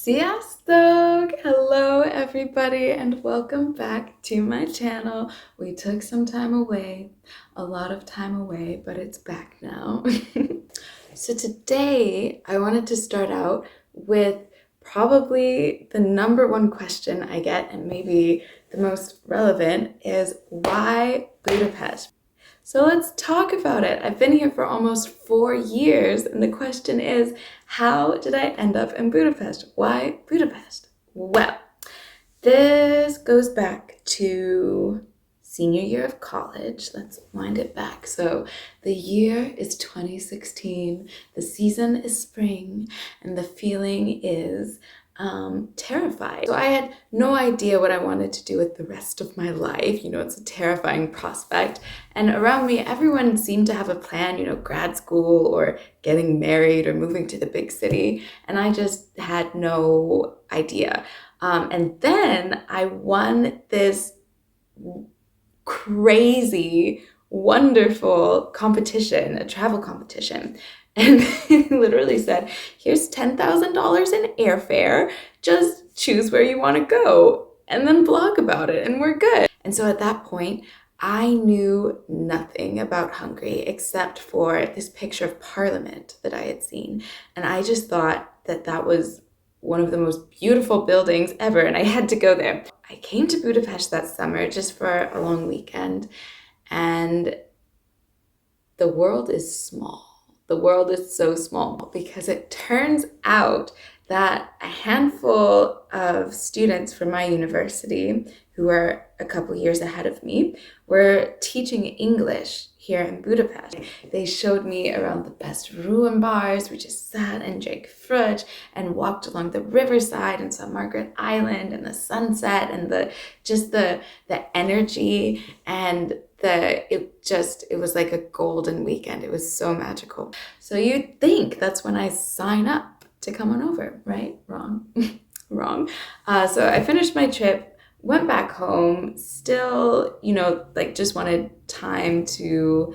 Sziasztok! Hello everybody and welcome back to my channel. We took some time away, a lot of time away, but it's back now. So today I wanted to start out with probably the number one question I get, and maybe the most relevant, is why Budapest? So let's talk about it. I've been here for almost 4 years, and the question is, how did I end up in Budapest? Why Budapest? Well, this goes back to senior year of college. Let's wind it back. So the year is 2016, the season is spring, and the feeling is terrified. So I had no idea what I wanted to do with the rest of my life. You know, it's a terrifying prospect. And around me, everyone seemed to have a plan, you know, grad school or getting married or moving to the big city. And I just had no idea. And then I won this crazy, wonderful competition, a travel competition. And he literally said, here's $10,000 in airfare, just choose where you want to go and then blog about it and we're good. And so at that point, I knew nothing about Hungary except for this picture of Parliament that I had seen. And I just thought that that was one of the most beautiful buildings ever, and I had to go there. I came to Budapest that summer just for a long weekend, and the world is small. The world is so small because it turns out that a handful of students from my university, who are a couple years ahead of me, were teaching English here in Budapest. They showed me around the best ruin bars. We just sat and drank fruit and walked along the riverside and saw Margaret Island and the sunset and the energy, and it was like a golden weekend. It was so magical. So you'd think that's when I sign up to come on over, right? Wrong. Wrong. So I finished my trip, went back home, still, you know, like just wanted time to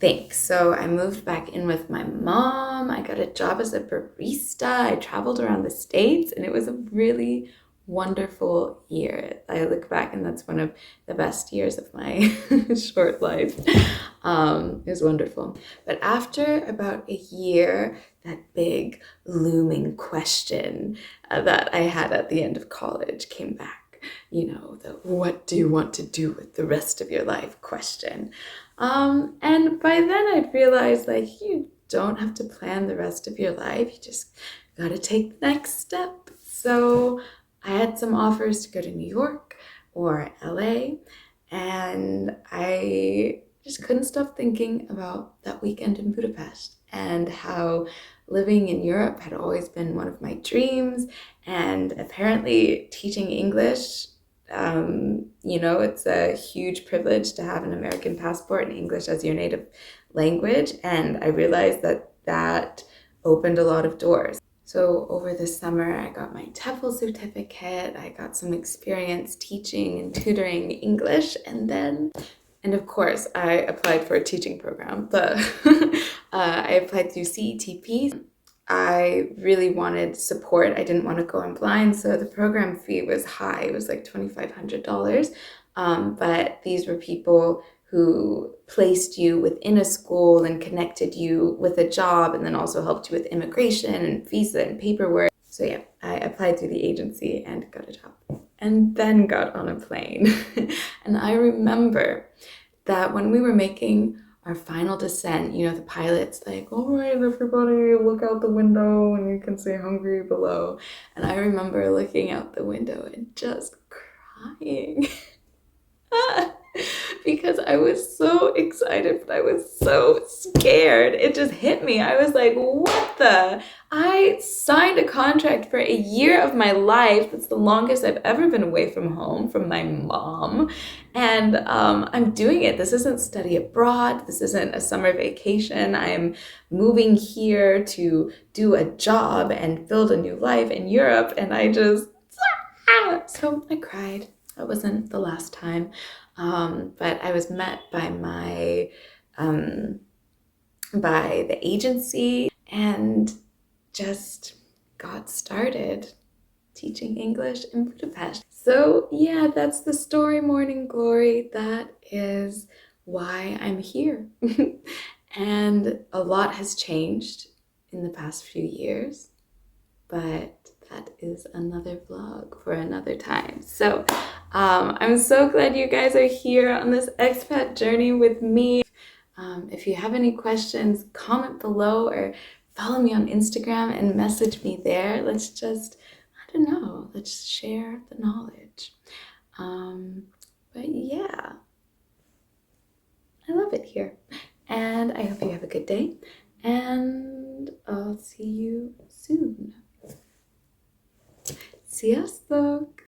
think. So I moved back in with my mom. I got a job as a barista. I traveled around the States, and it was a really wonderful year. I look back and that's one of the best years of my short life. It was wonderful. But after about a year, that big looming question that I had at the end of college came back. You know, the what do you want to do with the rest of your life question. And by then I'd realized, like, you don't have to plan the rest of your life. You just gotta take the next step. So I had some offers to go to New York or LA, and I just couldn't stop thinking about that weekend in Budapest and how living in Europe had always been one of my dreams. And apparently teaching English, you know, it's a huge privilege to have an American passport and English as your native language. And I realized that that opened a lot of doors. So over the summer, I got my TEFL certificate. I got some experience teaching and tutoring English, and of course, I applied for a teaching program, but I applied through CETP. I really wanted support. I didn't want to go in blind, so the program fee was high. It was like $2,500, but these were people who placed you within a school and connected you with a job, and then also helped you with immigration and visa and paperwork. So yeah, I applied through the agency and got a job, and then got on a plane. And I remember that when we were making our final descent, you know, the pilot's like, all right, everybody, look out the window and you can see Hungary below. And I remember looking out the window and just crying. Because I was so excited, but I was so scared. It just hit me. I was like, what the? I signed a contract for a year of my life. That's the longest I've ever been away from home, from my mom. And I'm doing it. This isn't study abroad. This isn't a summer vacation. I'm moving here to do a job and build a new life in Europe. And I just, so I cried. That wasn't the last time. But I was met by by the agency and just got started. teaching English in Budapest. So yeah, that's the story, Morning Glory. That is why I'm here. And a lot has changed in the past few years, but that is another vlog for another time. So I'm so glad you guys are here on this expat journey with me. If you have any questions, comment below or follow me on Instagram and message me there. Let's just, I don't know, let's share the knowledge. But yeah, I love it here. And I hope you have a good day. And I'll see you soon. Sziasztok!